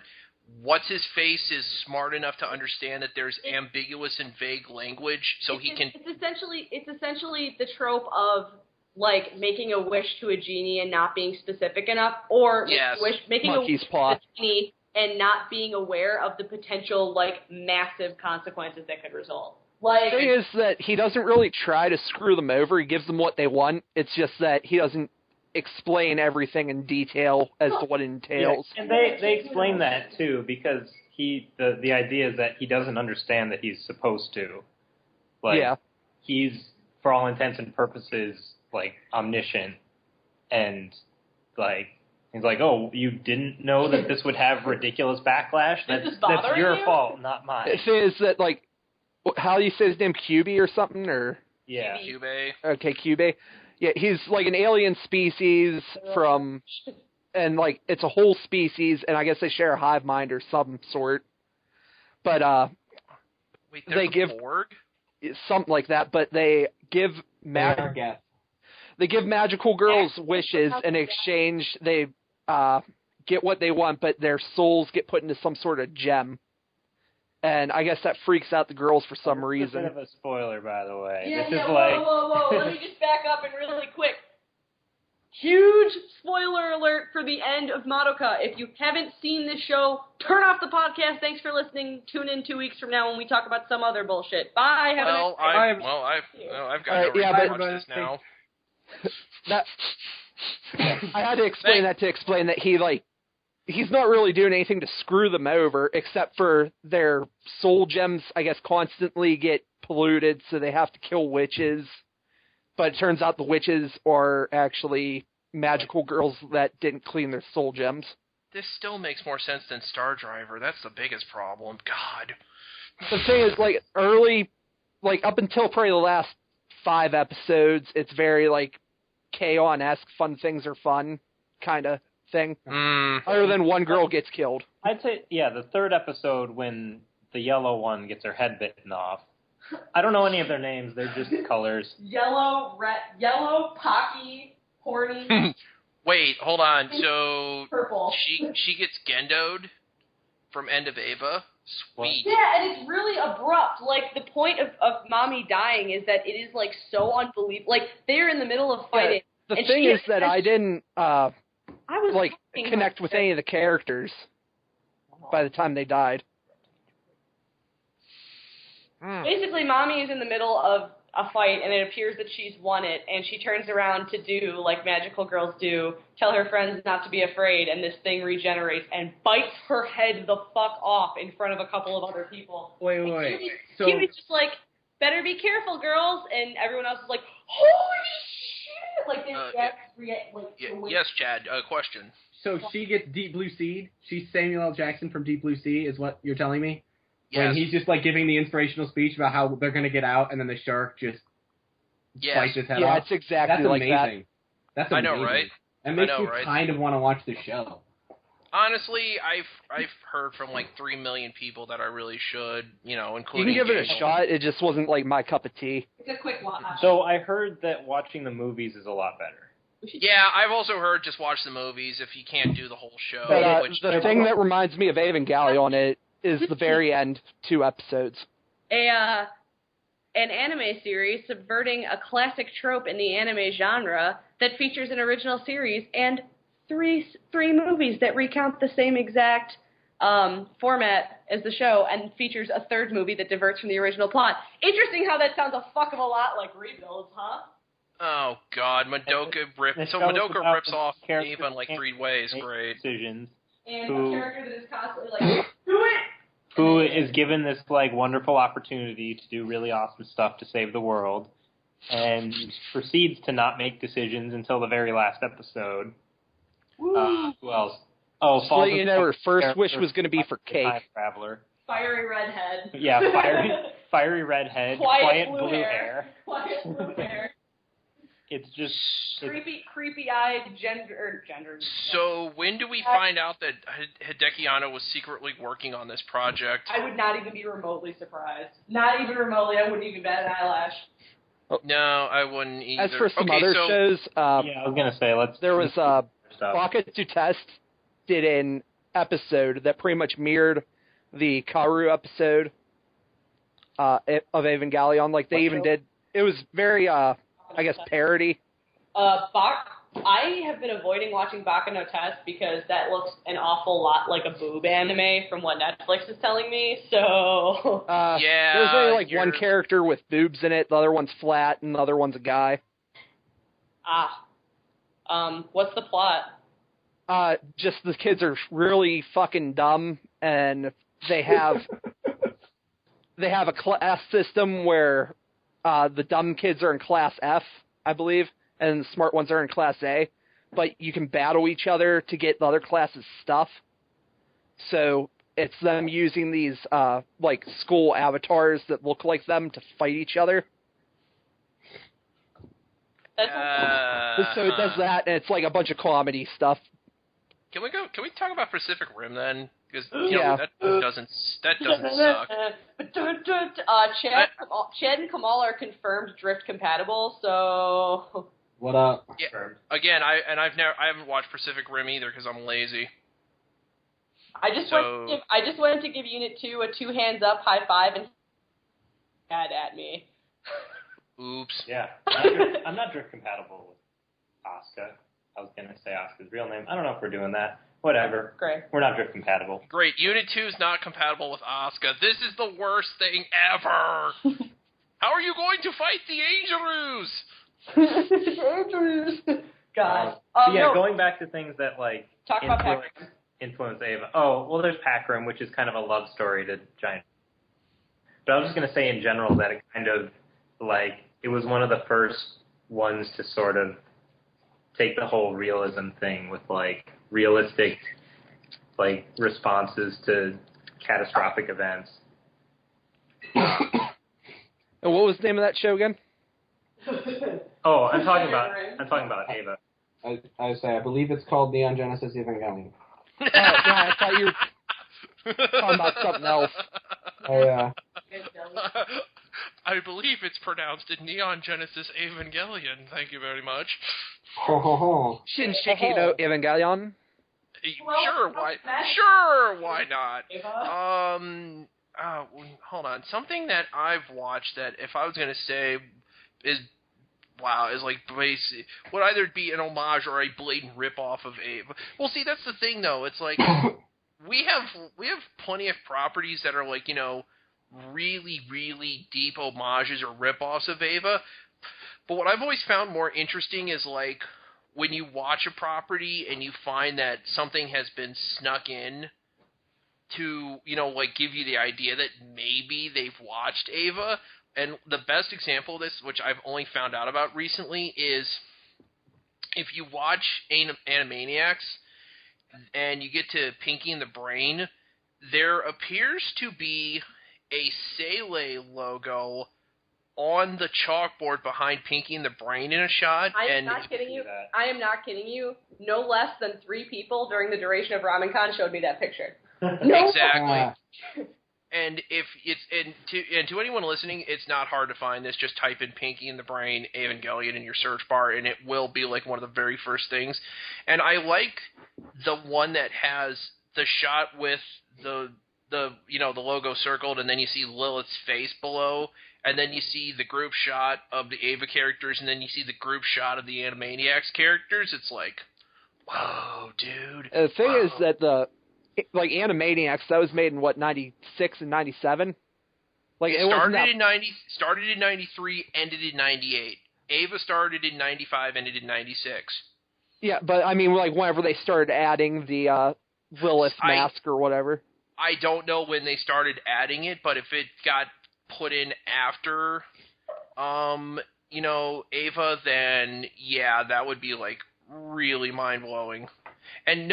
what's-his-face is smart enough to understand that there's ambiguous and vague language, so he can... It's essentially the trope of, like, making a wish to a genie and not being specific enough, or making a wish to a genie and not being aware of the potential, like, massive consequences that could result. Like, the thing is that he doesn't really try to screw them over. He gives them what they want. It's just that he doesn't explain everything in detail as to what it entails. Yeah, and they explain that too, because the idea is that he doesn't understand that he's supposed to. Like, he's, for all intents and purposes, like, omniscient, and like he's like, oh, you didn't know that this would have ridiculous backlash? That's your fault, not mine. The thing is that, like, how do you say his name, QB or something, or? Yeah. Cube. Okay, QB. Yeah, he's like an alien species from, and like it's a whole species, and I guess they share a hive mind or some sort. But wait, they give Borg? Something like that. But they give magical girls wishes, and in exchange they get what they want, but their souls get put into some sort of gem. And I guess that freaks out the girls for some reason. It's a bit of a spoiler, by the way. Yeah, this is like... Whoa. Let me just back up and really quick. Huge spoiler alert for the end of Madoka. If you haven't seen this show, turn off the podcast. Thanks for listening. Tune in 2 weeks from now when we talk about some other bullshit. Bye. Have a nice day. I've got to rewatch this now. I had to explain that to explain that he's not really doing anything to screw them over, except for their soul gems, I guess, constantly get polluted, so they have to kill witches. But it turns out the witches are actually magical girls that didn't clean their soul gems. This still makes more sense than Star Driver. That's the biggest problem. God. The thing is, like, up until probably the last 5 episodes, it's very, like, K-On!-esque, fun things are fun kind of thing. Other than one girl gets killed. I'd say, the third episode when the yellow one gets her head bitten off. I don't know any of their names. They're just colors. Yellow, pocky, horny. Wait, hold on. So purple. She gets gendoed from End of Ava. Sweet. Yeah, and it's really abrupt. Like, the point of Mommy dying is that it is, like, so unbelievable. Like, they're in the middle of fighting. The thing is that I didn't connect with any of the characters by the time they died. Basically, Mommy is in the middle of a fight, and it appears that she's won it, and she turns around to do, like magical girls do, tell her friends not to be afraid, and this thing regenerates and bites her head the fuck off in front of a couple of other people. Wait. Kiwi's just like, better be careful, girls, and everyone else is like, holy shit! Like, yes, Chad, question. So she gets Deep Blue Sea? She's Samuel L. Jackson from Deep Blue Sea, is what you're telling me? Yes. When he's just, like, giving the inspirational speech about how they're going to get out, and then the shark just bites his head off. Yeah, it's exactly like amazing. That's amazing. I know, right? That makes you kind of want to watch the show. Honestly, I've heard from, like, 3 million people that I really should, including you can give it a shot. It just wasn't, like, my cup of tea. It's a quick watch. So I heard that watching the movies is a lot better. Yeah, I've also heard just watch the movies if you can't do the whole show. But, the thing that reminds me of Evangelion is the very end 2 episodes. An anime series subverting a classic trope in the anime genre that features an original series and three movies that recount the same exact format as the show and features a third movie that diverts from the original plot. Interesting how that sounds a fuck of a lot like Rebuilds, huh? Oh God, Madoka rips off Eva in like 3 ways. Great. Decisions. And a character that is constantly like, do it! who is given this like wonderful opportunity to do really awesome stuff to save the world, and proceeds to not make decisions until the very last episode. Who else? Oh, so you know, her first wish was going to be for cake. Time traveler. Fiery redhead. Yeah, fiery redhead. Quiet blue hair. Quiet blue hair. It's just creepy-eyed gender. So when do we find out that Hideki Anno was secretly working on this project? I would not even be remotely surprised. Not even remotely. I wouldn't even bat an eyelash. No, I wouldn't either. As for some other shows, I was gonna say there was Baka to Test did an episode that pretty much mirrored the Kaoru episode of Evangelion. Like they even did. It was very I guess parody. I have been avoiding watching Baka no Test because that looks an awful lot like a boob anime from what Netflix is telling me, so... there's only one character with boobs in it, the other one's flat, and the other one's a guy. What's the plot? Just the kids are really fucking dumb, and they have... they have a class system where the dumb kids are in class F, I believe, and the smart ones are in Class A, but you can battle each other to get the other class's stuff. So it's them using these, school avatars that look like them to fight each other. So it does that, and it's like a bunch of comedy stuff. Can we talk about Pacific Rim then? Because that doesn't suck. Chad and Kamal are confirmed drift compatible, so... What up? Yeah. Again, I haven't watched Pacific Rim either because I'm lazy. I just wanted to give Unit 2 a 2 hands up high five and at me. Oops. Yeah, I'm not drift compatible with Asuka. I was gonna say Asuka's real name. I don't know if we're doing that. Whatever. Great. We're not drift compatible. Great. Unit 2 is not compatible with Asuka. This is the worst thing ever. How are you going to fight the Angelus? God. Going back to things that influence Ava. Oh, well, there's Pac Rim, which is kind of a love story to Giant. But I was just going to say in general that it kind of it was one of the first ones to sort of take the whole realism thing with realistic responses to catastrophic events. And what was the name of that show again? Oh, I'm talking about Ava. I believe it's called Neon Genesis Evangelion. I thought you were talking about something else. I believe it's pronounced Neon Genesis Evangelion. Thank you very much. Shinshiki no Evangelion? Sure, why not? Hold on. Something that I've watched that if I was going to say is would either be an homage or a blatant rip-off of Ava. Well, see, that's the thing, though. It's like, we have plenty of properties that are really, really deep homages or rip-offs of Ava. But what I've always found more interesting is, when you watch a property and you find that something has been snuck in to, give you the idea that maybe they've watched Ava. And the best example of this, which I've only found out about recently, is if you watch Animaniacs and you get to Pinky and the Brain, there appears to be a Sele logo on the chalkboard behind Pinky and the Brain in a shot. I am not kidding you. No less than 3 people during the duration of Ramencon showed me that picture. Exactly. And to anyone listening, it's not hard to find this. Just type in Pinky and the Brain Evangelion in your search bar, and it will be one of the very first things. And I like the one that has the shot with the logo circled, and then you see Lilith's face below, and then you see the group shot of the Ava characters, and then you see the group shot of the Animaniacs characters. It's whoa, dude. The thing is that Animaniacs, that was made in 96 and 97. Started in 93, ended in 98. Ava started in 95, ended in 96. Yeah, but I mean, whenever they started adding the Lilith mask or whatever. I don't know when they started adding it, but if it got put in after, Ava, then yeah, that would be like really mind blowing. And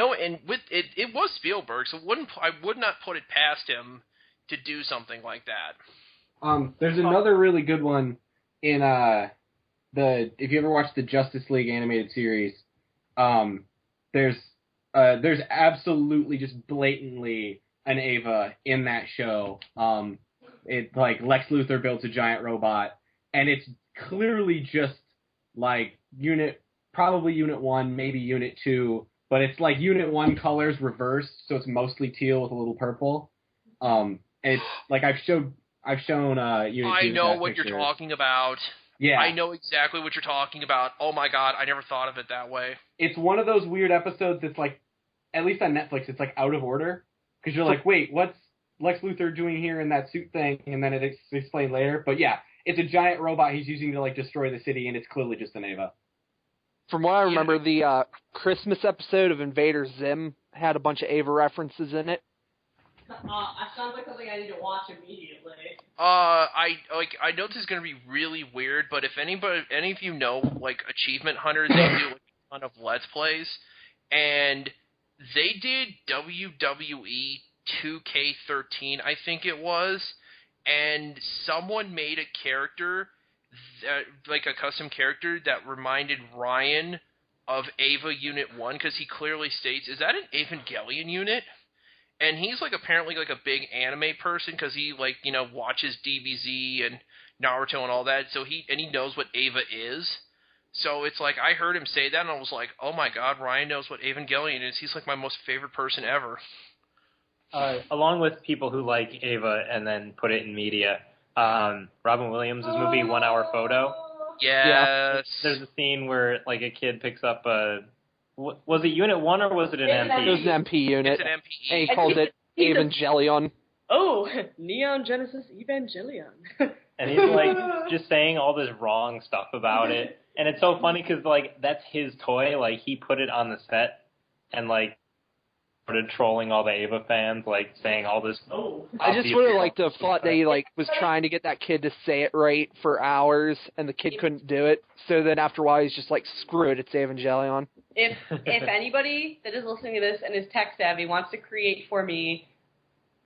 with it was Spielberg, so I would not put it past him to do something like that. There's another really good one in if you ever watched the Justice League animated series, there's absolutely just blatantly an Ava in that show. It like Lex Luthor builds a giant robot, and it's clearly just like probably Unit 1, maybe Unit 2, but it's like Unit 1 colors reversed, so it's mostly teal with a little purple. It's like I've shown Unit 2. I know what you're talking about. Yeah. I know exactly what you're talking about. Oh my god, I never thought of it that way. It's one of those weird episodes that's like, at least on Netflix, it's like out of order. Because you're like, wait, what's Lex Luthor doing here in that suit thing? And then it's explained later. But yeah, it's a giant robot he's using to like destroy the city, and it's clearly just an Ava. From what I remember, the Christmas episode of Invader Zim had a bunch of Ava references in it. Sounds like something I need to watch immediately. I know this is gonna be really weird, but if any of you know like Achievement Hunters, they do like, a ton of Let's Plays, and they did WWE 2K13, I think it was, and someone made a character, like a custom character that reminded Ryan of Ava Unit 1, because he clearly states, is that an Evangelion unit? And he's like apparently like a big anime person because he like watches DBZ and Naruto and all that. So he knows what Ava is. So it's like I heard him say that and I was like, oh my god, Ryan knows what Evangelion is. He's like my most favorite person ever. Along with people who like Ava and then put it in media, Robin Williams' movie 1 Hour Photo. Yes. There's a scene where like a kid picks up a. Was it Unit 1 or was it an MP? It was an MP unit. It's an MP. And he called it Evangelion. Oh, Neon Genesis Evangelion. And he's like just saying all this wrong stuff about it. And it's so funny because like that's his toy. Like he put it on the set and like started trolling all the Ava fans, like saying all this. I just would have liked to have thought that he like was trying to get that kid to say it right for hours, and the kid couldn't do it. So then after a while, he's just like, "Screw it, it's Evangelion." If anybody that is listening to this and is tech savvy wants to create for me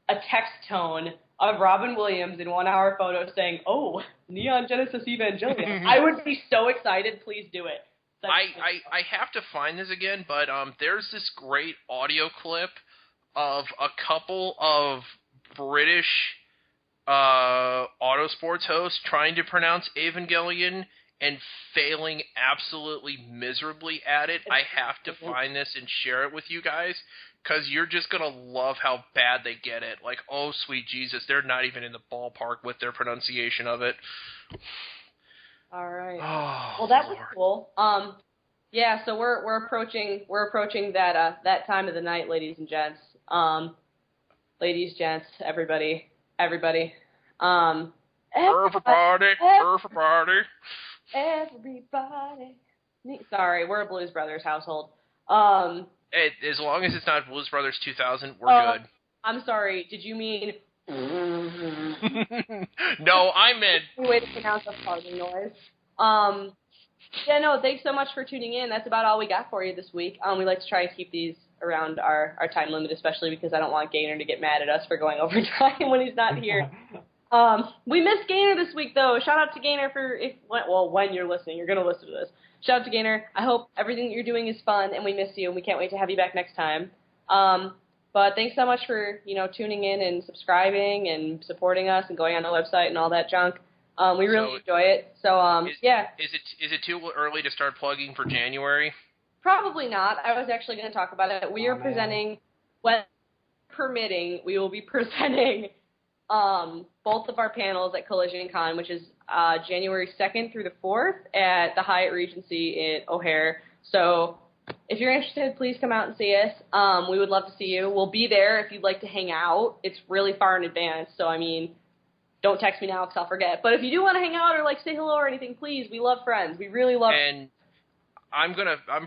a text tone of Robin Williams in 1 Hour Photo saying, "Oh, Neon Genesis Evangelion," I would be so excited. Please do it. I have to find this again, but there's this great audio clip of a couple of British autosports hosts trying to pronounce Evangelion and failing absolutely miserably at it. I have to find this and share it with you guys, because you're just going to love how bad they get it. Like, oh, sweet Jesus, they're not even in the ballpark with their pronunciation of it. All right. Oh, well, that was Lord. cool. Yeah, so we're approaching that time of the night, ladies and gents. Ladies, gents, everybody. Everybody. Sorry, we're a Blues Brothers household. As long as it's not Blues Brothers 2000, we're good. I'm sorry. Did you mean? No, I meant. Way to pronounce a farting noise. Yeah, no, thanks so much for tuning in. That's about all we got for you this week. We like to try and keep these around our time limit, especially because I don't want Gaynor to get mad at us for going over time when he's not here. We missed Gaynor this week, though. Shout out to Gaynor when you're listening. You're going to listen to this. Shout out to Gaynor. I hope everything that you're doing is fun, and we miss you, and we can't wait to have you back next time. But thanks so much for, tuning in and subscribing and supporting us and going on the website and all that junk. We really enjoy it. So, yeah. Is it too early to start plugging for January? Probably not. I was actually going to talk about it. We are presenting, when permitting, we will be presenting both of our panels at Collision Con, which is January 2nd through the 4th at the Hyatt Regency in O'Hare. So if you're interested, please come out and see us. We would love to see you. We'll be there if you'd like to hang out. It's really far in advance, so don't text me now because I'll forget. But if you do want to hang out or say hello or anything, please. We love friends. We really love. And I'm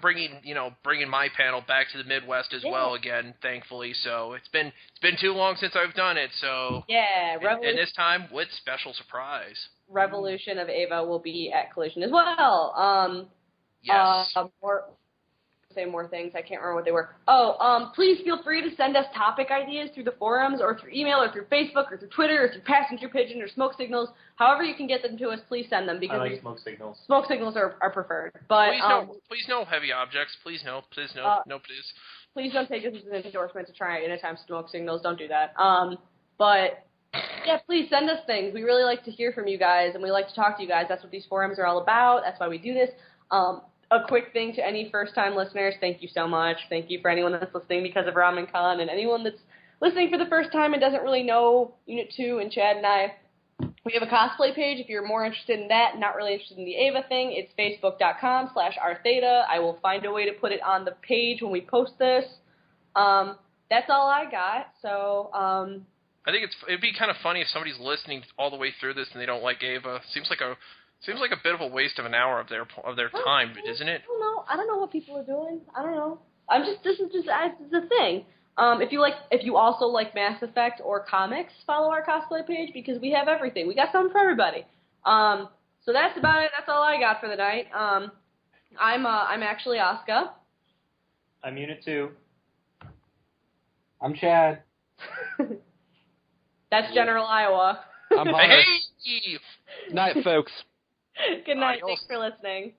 bringing my panel back to the Midwest as well again, thankfully. So it's been too long since I've done it. So yeah, and this time with special surprise. Revolution of Ava will be at Collision as well. Yes. Say more things. I can't remember what they were. Please feel free to send us topic ideas through the forums or through email or through Facebook or through Twitter or through Passenger Pigeon or Smoke Signals. However you can get them to us, please send them because I like smoke signals. Smoke signals are preferred. But please no heavy objects. Please no. Please. Please don't take this as an endorsement to try anytime smoke signals. Don't do that. But yeah, please send us things. We really like to hear from you guys and we like to talk to you guys. That's what these forums are all about. That's why we do this. A quick thing to any first-time listeners, thank you so much. Thank you for anyone that's listening because of Ramencon and anyone that's listening for the first time and doesn't really know Unit 2 and Chad and I. We have a cosplay page if you're more interested in that, not really interested in the Ava thing. It's facebook.com/rtheta. I will find a way to put it on the page when we post this. That's all I got. So I think it'd be kind of funny if somebody's listening all the way through this and they don't like Ava. Seems like a bit of a waste of an hour of their time, isn't it? I don't know what people are doing. I don't know. This is the thing. If you also like Mass Effect or comics, follow our cosplay page because we have everything. We got something for everybody. So that's about it. That's all I got for the night. I'm actually Asuka. I'm Unit 2. I'm Chad. That's General Iowa. I'm Hunter. Hey! Night, folks. Good night. Adios. Thanks for listening.